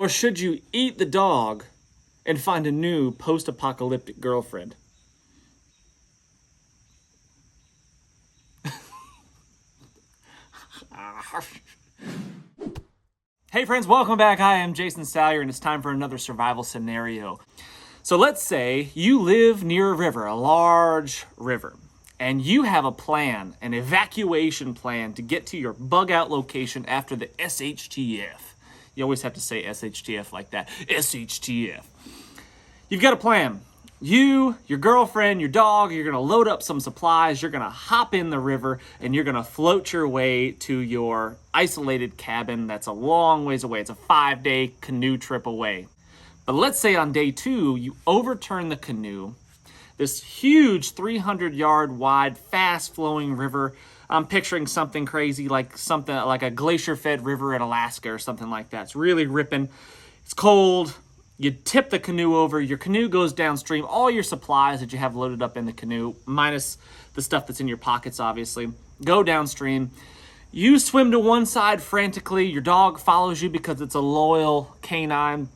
Or should you eat the dog and find a new post-apocalyptic girlfriend? Hey friends, welcome back. I am Jason Salyer, and it's time for another survival scenario. So let's say you live near a river, a large river, and you have a plan, an evacuation plan to get to your bug out location after the SHTF. You always have to say SHTF like that. SHTF. You've got a plan. You, your girlfriend, your dog, you're going to load up some supplies, you're going to hop in the river, and you're going to float your way to your isolated cabin that's a long ways away. It's a 5-day canoe trip away. But let's say on day 2, you overturn the canoe. This huge 300-yard wide, fast-flowing river. I'm picturing something crazy like a glacier-fed river in Alaska or something like that. It's really ripping. It's cold. You tip the canoe over. Your canoe goes downstream. All your supplies that you have loaded up in the canoe, minus the stuff that's in your pockets, obviously, go downstream. You swim to one side frantically. Your dog follows you because it's a loyal canine.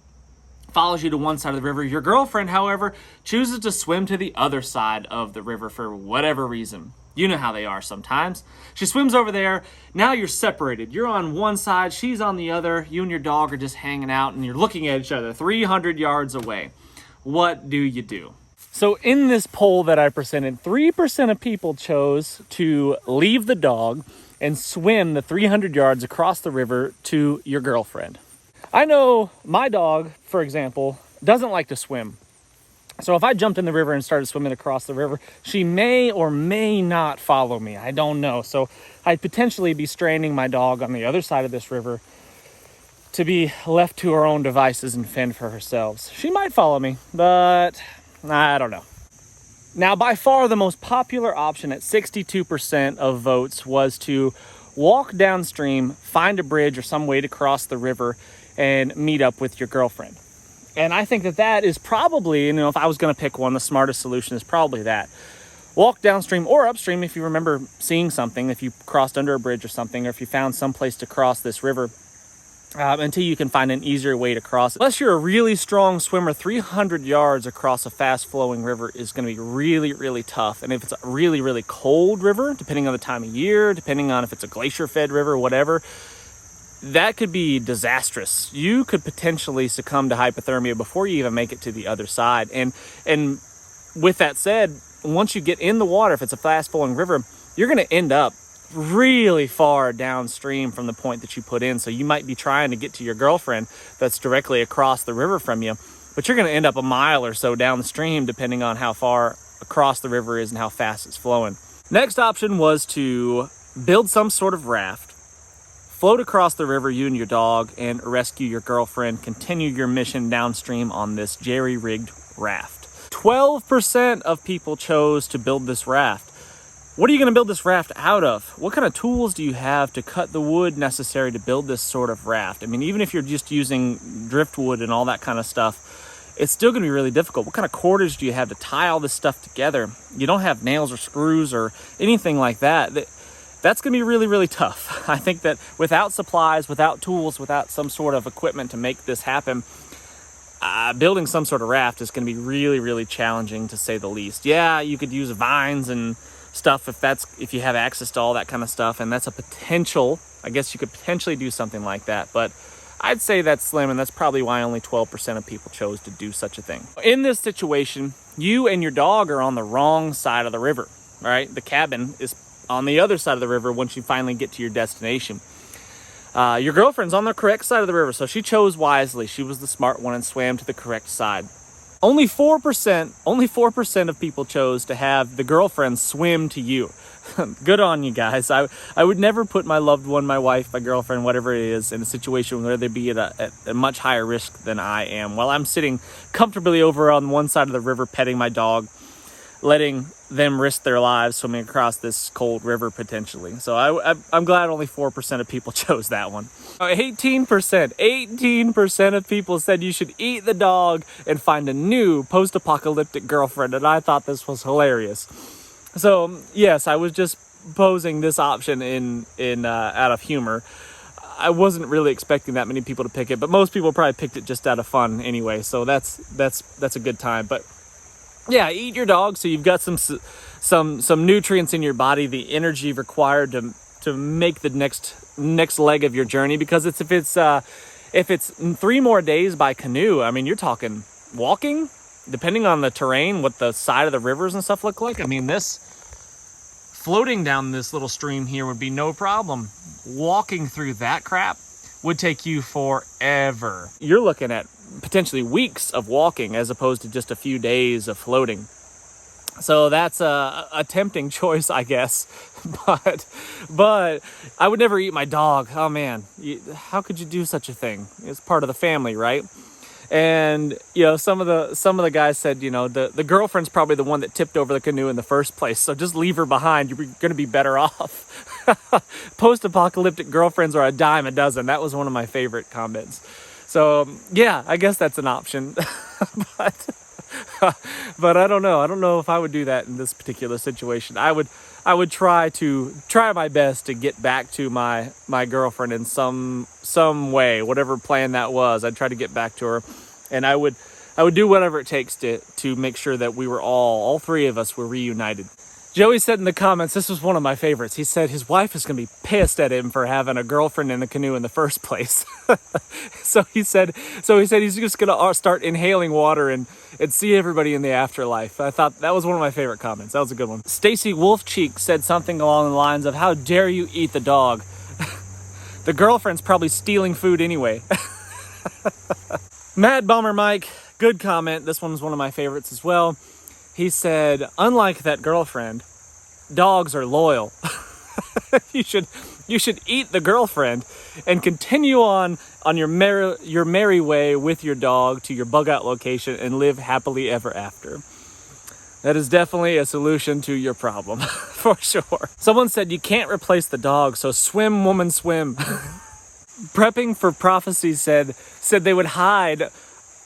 Follows you to one side of the river. Your girlfriend, however, chooses to swim to the other side of the river for whatever reason. You know how they are sometimes. She swims over there. Now you're separated. You're on one side. She's on the other. You and your dog are just hanging out, and you're looking at each other 300 yards away. What do you do? So in this poll that I presented, 3% of people chose to leave the dog and swim the 300 yards across the river to your girlfriend. I know my dog, for example, doesn't like to swim. So if I jumped in the river and started swimming across the river, she may or may not follow me. I don't know. So I'd potentially be stranding my dog on the other side of this river to be left to her own devices and fend for herself. She might follow me, but I don't know. Now, by far the most popular option at 62% of votes was to walk downstream, find a bridge or some way to cross the river, and meet up with your girlfriend. And I think that is probably, if I was going to pick one, the smartest solution is probably that. Walk downstream or upstream if you remember seeing something, if you crossed under a bridge or something, or if you found some place to cross this river, until you can find an easier way to cross it. Unless you're a really strong swimmer, 300 yards across a fast-flowing river is going to be really, really tough. And if it's a really, really cold river, depending on the time of year, depending on if it's a glacier-fed river, whatever, that could be disastrous. You could potentially succumb to hypothermia before you even make it to the other side. And with that said, once you get in the water, if it's a fast-flowing river, you're going to end up really far downstream from the point that you put in. So you might be trying to get to your girlfriend that's directly across the river from you, but you're going to end up a mile or so down the stream, depending on how far across the river is and how fast it's flowing. Next option was to build some sort of raft, float across the river, you and your dog, and rescue your girlfriend. Continue your mission downstream on this jerry-rigged raft. 12% of people chose to build this raft. What are you going to build this raft out of? What kind of tools do you have to cut the wood necessary to build this sort of raft? I mean, even if you're just using driftwood and all that kind of stuff, it's still going to be really difficult. What kind of cordage do you have to tie all this stuff together? You don't have nails or screws or anything like that. That's going to be really, really tough. I think that without supplies, without tools, without some sort of equipment to make this happen, building some sort of raft is going to be really, really challenging, to say the least. Yeah, you could use vines and stuff if you have access to all that kind of stuff, and that's a potential. I guess you could potentially do something like that, but I'd say that's slim, and that's probably why only 12% of people chose to do such a thing. In this situation, you and your dog are on the wrong side of the river, right? The cabin is on the other side of the river once you finally get to your destination. Your girlfriend's on the correct side of the river, so she chose wisely. She was the smart one and swam to the correct side. Only 4% of people chose to have the girlfriend swim to you. Good on you guys. I would never put my loved one, my wife, my girlfriend, whatever it is, in a situation where they'd be at a much higher risk than I am. While I'm sitting comfortably over on one side of the river petting my dog, letting them risk their lives swimming across this cold river potentially. So I'm glad only 4% of people chose that one. 18% of people said you should eat the dog and find a new post-apocalyptic girlfriend, and I thought this was hilarious. So yes, I was just posing this option in out of humor. I wasn't really expecting that many people to pick it, but most people probably picked it just out of fun anyway. So that's a good time. But yeah, eat your dog so you've got some nutrients in your body, the energy required to make the next leg of your journey. Because if it's 3 more days by canoe, I mean, you're talking walking, depending on the terrain, what the side of the rivers and stuff look like. I mean, this floating down this little stream here would be no problem. Walking through that crap would take you forever. You're looking at potentially weeks of walking as opposed to just a few days of floating. So that's a tempting choice, I guess. But I would never eat my dog. Oh man, how could you do such a thing? It's part of the family, right? And some of the guys said, the girlfriend's probably the one that tipped over the canoe in the first place, so just leave her behind. You're going to be better off. Post-apocalyptic girlfriends are a dime a dozen. That was one of my favorite comments. So yeah, I guess that's an option. But I don't know. I don't know if I would do that in this particular situation. I would try my best to get back to my girlfriend in some way, whatever plan that was. I'd try to get back to her, and I would do whatever it takes to make sure that we were all 3 of us were reunited. Joey said in the comments, this was one of my favorites. He said his wife is going to be pissed at him for having a girlfriend in the canoe in the first place. So he said he's just going to start inhaling water and see everybody in the afterlife. I thought that was one of my favorite comments. That was a good one. Stacy Wolfcheek said something along the lines of, how dare you eat the dog? The girlfriend's probably stealing food anyway. Mad Bomber Mike, good comment. This one's one of my favorites as well. He said, unlike that girlfriend, dogs are loyal. You should eat the girlfriend and continue on your merry way with your dog to your bug out location and live happily ever after. That is definitely a solution to your problem, for sure. Someone said you can't replace the dog, so swim, woman, swim. Prepping for Prophecy said they would hide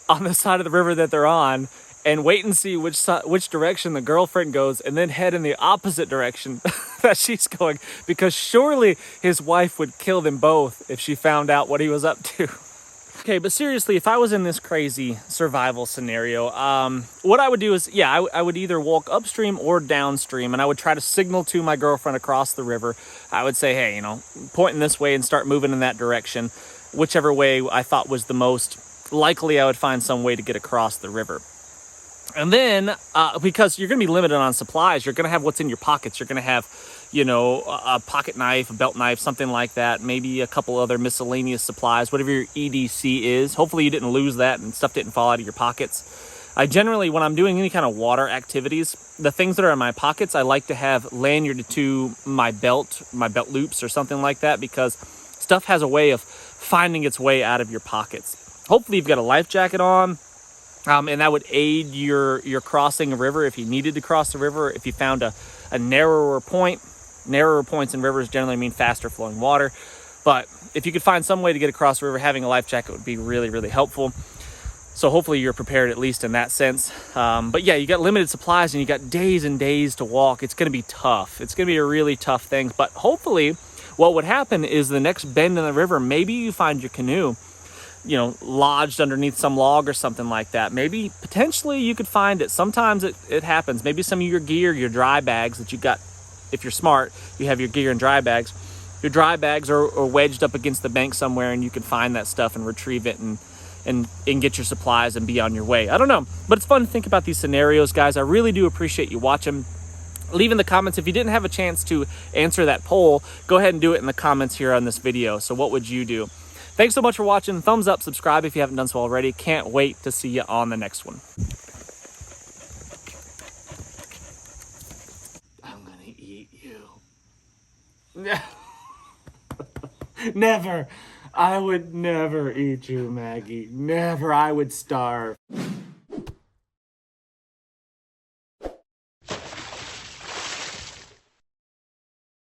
on the side of the river that they're on and wait and see which direction the girlfriend goes, and then head in the opposite direction that she's going, because surely his wife would kill them both if she found out what he was up to. Okay, but seriously, if I was in this crazy survival scenario, what I would do is, I would either walk upstream or downstream, and I would try to signal to my girlfriend across the river. I would say, hey, pointing this way and start moving in that direction. Whichever way I thought was the most likely, I would find some way to get across the river. And then, because you're going to be limited on supplies, you're going to have what's in your pockets. You're going to have, a pocket knife, a belt knife, something like that. Maybe a couple other miscellaneous supplies, whatever your EDC is. Hopefully you didn't lose that and stuff didn't fall out of your pockets. I generally, when I'm doing any kind of water activities, the things that are in my pockets, I like to have lanyarded to my belt loops or something like that, because stuff has a way of finding its way out of your pockets. Hopefully you've got a life jacket on. And that would aid your crossing a river if you needed to cross the river. If you found a narrower point, narrower points in rivers generally mean faster flowing water. But if you could find some way to get across the river, having a life jacket would be really, really helpful. So hopefully you're prepared, at least in that sense. But yeah, you got limited supplies and you got days and days to walk. It's going to be tough. It's going to be a really tough thing. But hopefully what would happen is the next bend in the river, maybe you find your canoe lodged underneath some log or something like that. Maybe potentially you could find it. Sometimes it happens. Maybe some of your gear, your dry bags that you got, if you're smart, you have your gear in dry bags. Your dry bags are wedged up against the bank somewhere, and you can find that stuff and retrieve it and get your supplies and be on your way. I don't know, but it's fun to think about these scenarios, guys. I really do appreciate you watching. Leave in the comments if you didn't have a chance to answer that poll. Go ahead and do it in the comments here on this video. So what would you do? Thanks so much for watching. Thumbs up, subscribe if you haven't done so already. Can't wait to see you on the next one. I'm gonna eat you. Never. I would never eat you, Maggie. Never. I would starve.